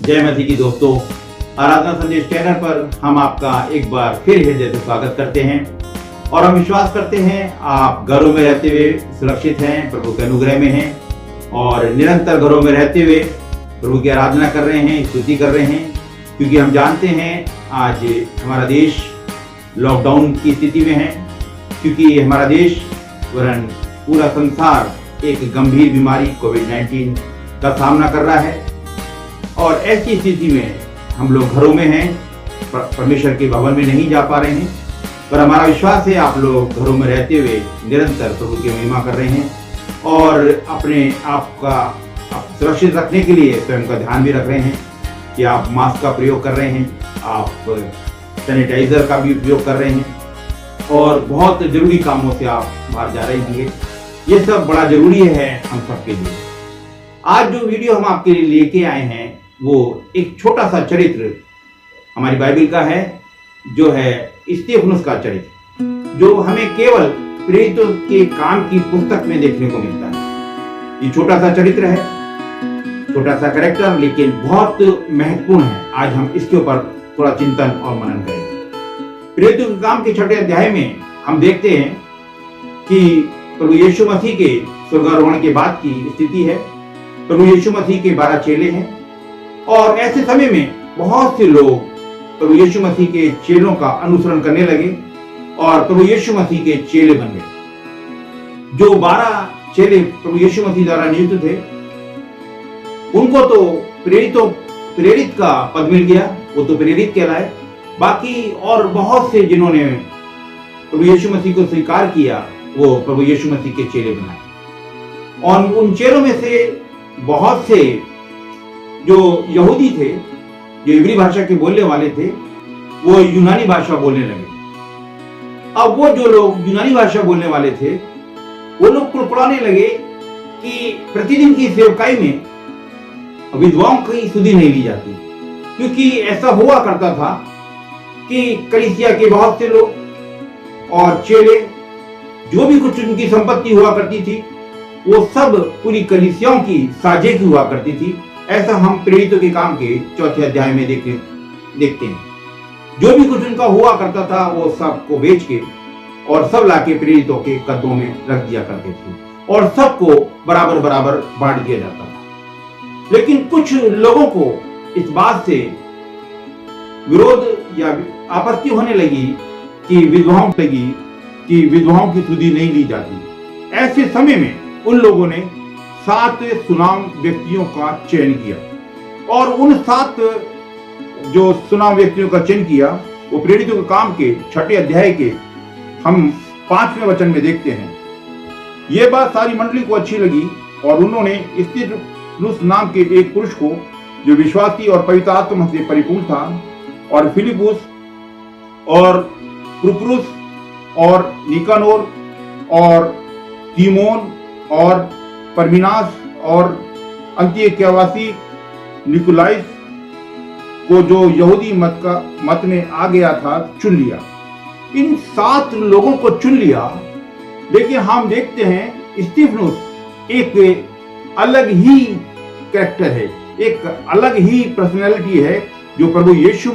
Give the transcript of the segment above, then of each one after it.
जय मसीह की दोस्तों, आराधना संदेश चैनल पर हम आपका एक बार फिर हृदय से स्वागत करते हैं और हम विश्वास करते हैं आप घरों में रहते हुए सुरक्षित हैं, प्रभु के अनुग्रह में हैं और निरंतर घरों में रहते हुए प्रभु की आराधना कर रहे हैं, स्तुति कर रहे हैं, क्योंकि हम जानते हैं आज हमारा देश लॉकडाउन की स्थिति में है, क्योंकि हमारा देश वरन पूरा संसार एक गंभीर बीमारी कोविड-19 का सामना कर रहा है और ऐसी स्थिति में हम लोग घरों में हैं, परमेश्वर के भवन में नहीं जा पा रहे हैं, पर हमारा विश्वास है आप लोग घरों में रहते हुए निरंतर प्रभु की महिमा कर रहे हैं और अपने आप का सुरक्षित रखने के लिए स्वयं का ध्यान भी रख रहे हैं कि आप मास्क का प्रयोग कर रहे हैं, आप सैनिटाइजर का भी उपयोग कर रहे हैं और बहुत जरूरी कामों से आप बाहर जा रहे हैं। ये सब बड़ा जरूरी है हम सबके लिए। आज जो वीडियो हम आपके लिए लेके आए हैं वो एक छोटा सा चरित्र हमारी बाइबल का है, जो है स्तेफनुस का चरित्र, जो हमें केवल प्रेरितों के काम की पुस्तक में देखने को मिलता है। ये छोटा सा चरित्र है, छोटा सा कैरेक्टर, लेकिन बहुत महत्वपूर्ण है। आज हम इसके ऊपर थोड़ा चिंतन और मनन करेंगे। प्रेरितों के काम के 6 अध्याय में हम देखते हैं कि प्रभु यीशु मसीह के स्वर्गारोहण के बाद की स्थिति है। प्रभु यीशु मसीह के 12 चेले हैं और ऐसे समय में बहुत से लोग प्रभु यीशु मसीह के चेलों का अनुसरण करने लगे और प्रभु यीशु मसीह के चेले बन गए। जो 12 चेले प्रभु यीशु मसीह द्वारा नियुक्त थे, उनको तो प्रेरित का पद मिल गया, वो तो प्रेरित कहलाए। बाकी और बहुत से जिन्होंने प्रभु यीशु मसीह को स्वीकार किया, वो प्रभु यीशु मसीह के चेले बनाए। और उन चेलों में से बहुत से जो यहूदी थे, जो इब्री भाषा के बोलने वाले थे, वो यूनानी भाषा बोलने लगे। अब वो जो लोग यूनानी भाषा बोलने वाले थे, वो लोग कुड़कुड़ाने लगे कि प्रतिदिन की सेवकाई में विधवाओं की सुधि नहीं ली जाती, क्योंकि ऐसा हुआ करता था कि कलीसिया के बहुत से लोग और चेले, जो भी कुछ उनकी संपत्ति हुआ करती थी, वो सब पूरी कलीसियाओं की साझे की हुआ करती थी। ऐसा हम प्रेरितों के काम के 4 अध्याय में देखते हैं। जो भी कुछ उनका हुआ करता था, वो सब को बेच के और सब लाके प्रेरितों के कदमों में रख दिया करते थे और सबको बराबर बराबर बांट दिया जाता था। लेकिन कुछ लोगों को इस बात से विरोध या आपत्ति होने लगी कि विधवाओं की सुधि नहीं ली जाती। ऐसे समय में उन लोगों ने 7 सुनाम व्यक्तियों का चयन किया और उन 7 जो सुनाम व्यक्तियों का चयन किया, वो प्रेरितों के काम के 6 अध्याय के हम 5वें वचन में देखते हैं। ये बात सारी मंडली को अच्छी लगी और उन्होंने स्तेफनुस नाम के एक पुरुष को, जो विश्वासी और पवित्र आत्मा से परिपूर्ण था, और फिलिपुस और प्रुक्रुस और निकानोर और तीमोन और परमिनास और अंतियोक्यावासी निकोलाइस को, जो यहूदी मत में आ गया था, चुन लिया। इन 7 लोगों को चुन लिया, लेकिन हम देखते हैं स्तेफनुस एक अलग ही कैरेक्टर है, एक अलग ही पर्सनैलिटी है, जो प्रभु यीशु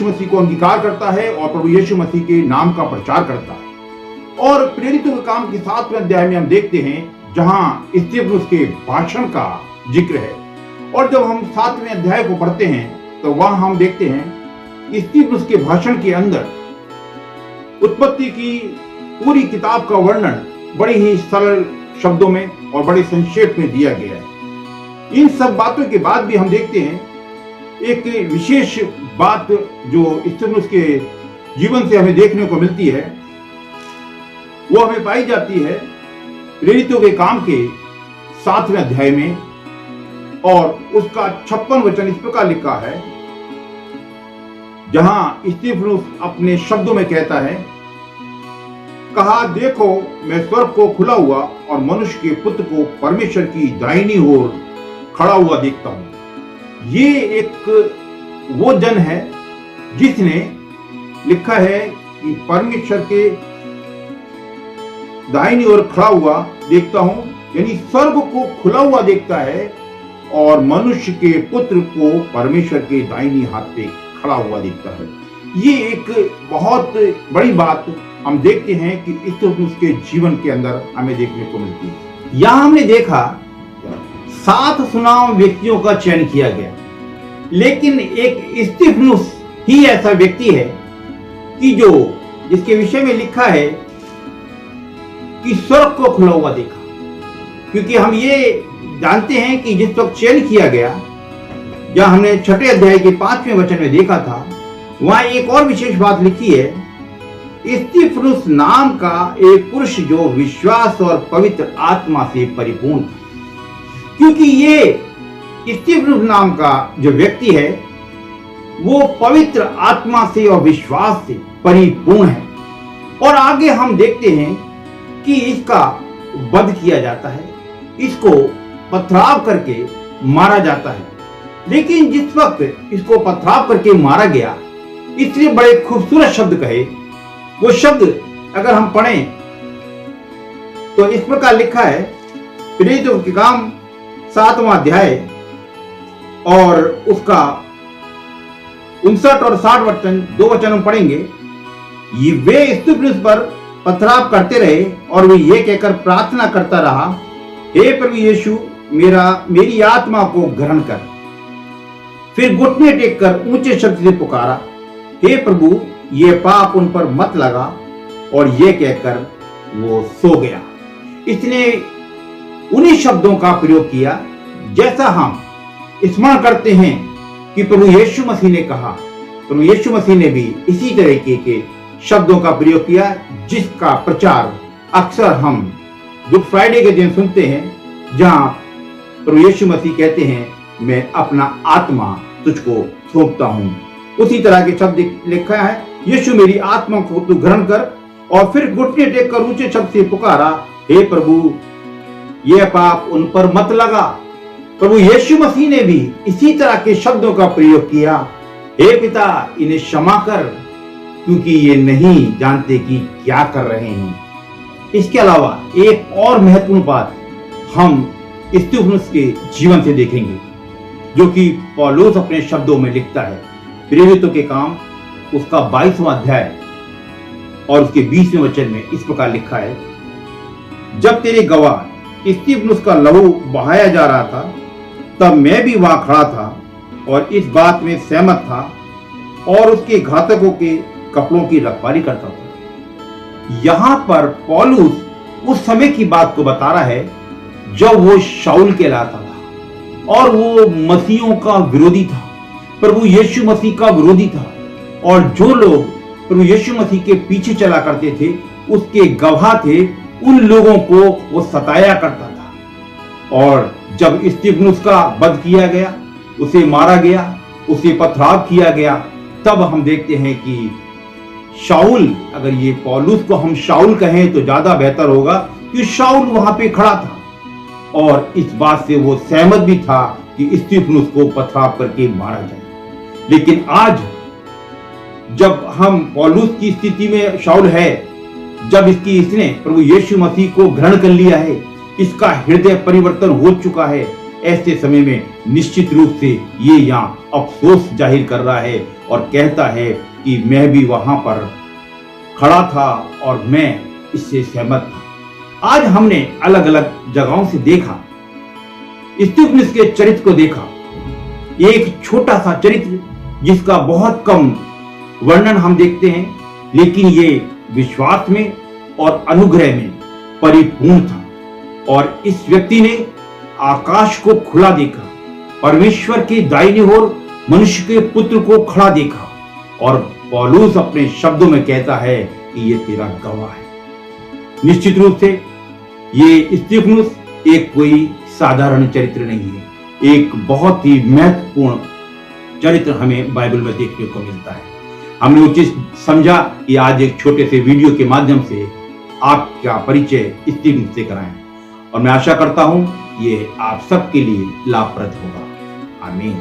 मसीह को अंगीकार करता है और प्रभु यीशु मसीह के नाम का प्रचार करता है। और प्रेरितों के काम के 7वें अध्याय में हम देखते हैं, जहां स्तेफनुस के भाषण का जिक्र है। और जब हम 7वें अध्याय को पढ़ते हैं तो वहां हम देखते हैं स्तेफनुस के भाषण के अंदर उत्पत्ति की पूरी किताब का वर्णन बड़े ही सरल शब्दों में और बड़े संक्षेप में दिया गया है। इन सब बातों के बाद भी हम देखते हैं एक विशेष बात जो स्तेफनुस के जीवन से हमें देखने को मिलती है, वो हमें पाई जाती है प्रेरितों के काम के 7वें अध्याय में। और उसका 56 वचन इस प्रकार लिखा है, जहां स्तेफनुस अपने शब्दों में कहता है, कहा, देखो मैं स्वर्ग को खुला हुआ और मनुष्य के पुत्र को परमेश्वर की दाहिनी ओर खड़ा हुआ देखता हूं। ये एक वो जन है जिसने लिखा है कि परमेश्वर के दाहिनी ओर खड़ा हुआ देखता हूं, यानी स्वर्ग को खुला हुआ देखता है और मनुष्य के पुत्र को परमेश्वर के दाहिनी हाथ पे खड़ा हुआ दिखता है। ये एक बहुत बड़ी बात हम देखते हैं कि स्तिफनुस के जीवन के अंदर हमें देखने को मिलती है। यहां हमने देखा 7 सुनाम व्यक्तियों का चयन किया गया, लेकिन एक स्तिफनुस ही ऐसा व्यक्ति है कि जिसके विषय में लिखा है कि स्वर्ग को खुला हुआ देखा। क्योंकि हम ये जानते हैं कि जिस वक्त चयन किया गया, जहां हमने 6 अध्याय के 5वें वचन में देखा था, वहां एक और विशेष बात लिखी है, स्तिफनुस नाम का एक पुरुष जो विश्वास और पवित्र आत्मा से परिपूर्ण था। क्योंकि ये स्तिफनुस नाम का जो व्यक्ति है वो पवित्र आत्मा से और विश्वास से परिपूर्ण है। और आगे हम देखते हैं कि इसका वध किया जाता है, इसको पथराव करके मारा जाता है। लेकिन जिस वक्त इसको पथराव करके मारा गया, इसलिए बड़े खूबसूरत शब्द कहे। वो शब्द अगर हम पढ़ें तो इस प्रकार लिखा है, प्रेरितों के काम 7वां अध्याय और उसका 59 और 60 वचन, 2 वचन हम पढ़ेंगे। ये वे स्तिफनुस पर पथराव करते रहे और वे ये कहकर प्रार्थना करता रहा, हे प्रभु यीशु, मेरी आत्मा को ग्रहण कर। फिर घुटने टेक कर ऊंचे शब्द से पुकारा, हे प्रभु, ये पाप उन पर मत लगा। और ये कहकर वो सो गया। इसने उन्हीं शब्दों का प्रयोग किया जैसा हम स्मरण करते हैं कि प्रभु यीशु मसीह ने कहा। प्रभु यीशु मसीह ने भी इसी तरीके के शब्दों का प्रयोग किया, जिसका प्रचार अक्सर हम गुड फ्राइडे के दिन सुनते हैं, जहां प्रभु यीशु मसीह कहते हैं, मैं अपना आत्मा तुझको सौंपता हूं। उसी तरह के शब्द लिखा है, यीशु मेरी आत्मा को तू ग्रहण कर। और फिर घुटने टेक कर ऊंचे शब्द से पुकारा, हे प्रभु, यह पाप उन पर मत लगा। प्रभु यीशु मसीह ने भी इसी तरह के शब्दों का प्रयोग किया, हे पिता, इन्हें क्षमा कर, क्योंकि ये नहीं जानते कि क्या कर रहे हैं। इसके अलावा एक और महत्वपूर्ण बात हम स्तिफनुस के जीवन से देखेंगे, जो कि पौलुस अपने शब्दों में लिखता है। प्रेरितों के काम उसका 22वां अध्याय और उसके 20वें वचन में इस प्रकार लिखा है, जब तेरे गवाह स्तिफनुस का लहू बहाया जा रहा था, तब मैं भी वहां खड़ा था और इस बात में सहमत था और उसके घातकों के कपड़ों की रखवाली करता था। यहां पर पौलुस उस समय की बात को बता रहा है जब वो शाऊल कहलाता था और वो मसीहों का विरोधी था, प्रभु यीशु मसीह का विरोधी था। और जो लोग प्रभु यीशु मसीह के पीछे चला करते थे, उसके गवाह थे, उन लोगों को वो सताया करता था। और जब स्तिफनुस का वध किया गया, उसे मारा गया, उसे पथराव किया गया, तब हम देखते हैं कि शाऊल, अगर ये पौलुस को हम शाऊल कहें तो ज्यादा बेहतर होगा, कि शाऊल वहां पे खड़ा था और इस बात से वो सहमत भी था कि स्तिफनुस को पथराव करके मारा जाए। लेकिन आज जब हम पौलुस की स्थिति में शाऊल है, जब इसने प्रभु यीशु मसीह को ग्रहण कर लिया है, इसका हृदय परिवर्तन हो चुका है, ऐसे समय में निश्चित रूप से ये यहाँ अफसोस जाहिर कर रहा है और कहता है कि मैं भी वहां पर खड़ा था और मैं इससे सहमत था। आज हमने अलग अलग जगहों से देखा, स्तिफनुस के चरित्र को देखा, एक छोटा सा चरित्र जिसका बहुत कम वर्णन हम देखते हैं, लेकिन ये विश्वास में और अनुग्रह में परिपूर्ण था। और इस व्यक्ति ने आकाश को खुला देखा, परमेश्वर के दाहिने ओर मनुष्य के पुत्र को खड़ा देखा। और पौलुस अपने शब्दों में कहता है कि ये तेरा गवाह है। निश्चित रूप से ये स्तिफनुस एक कोई साधारण चरित्र नहीं है, एक बहुत ही महत्वपूर्ण चरित्र हमें बाइबल में देखने को मिलता है। हमने उचित समझा कि आज एक छोटे से वीडियो के माध्यम से आपका परिचय स्तिफनुस से कराएं, और मैं आशा करता हूं ये आप सबके लिए लाभप्रद होगा। आमीन।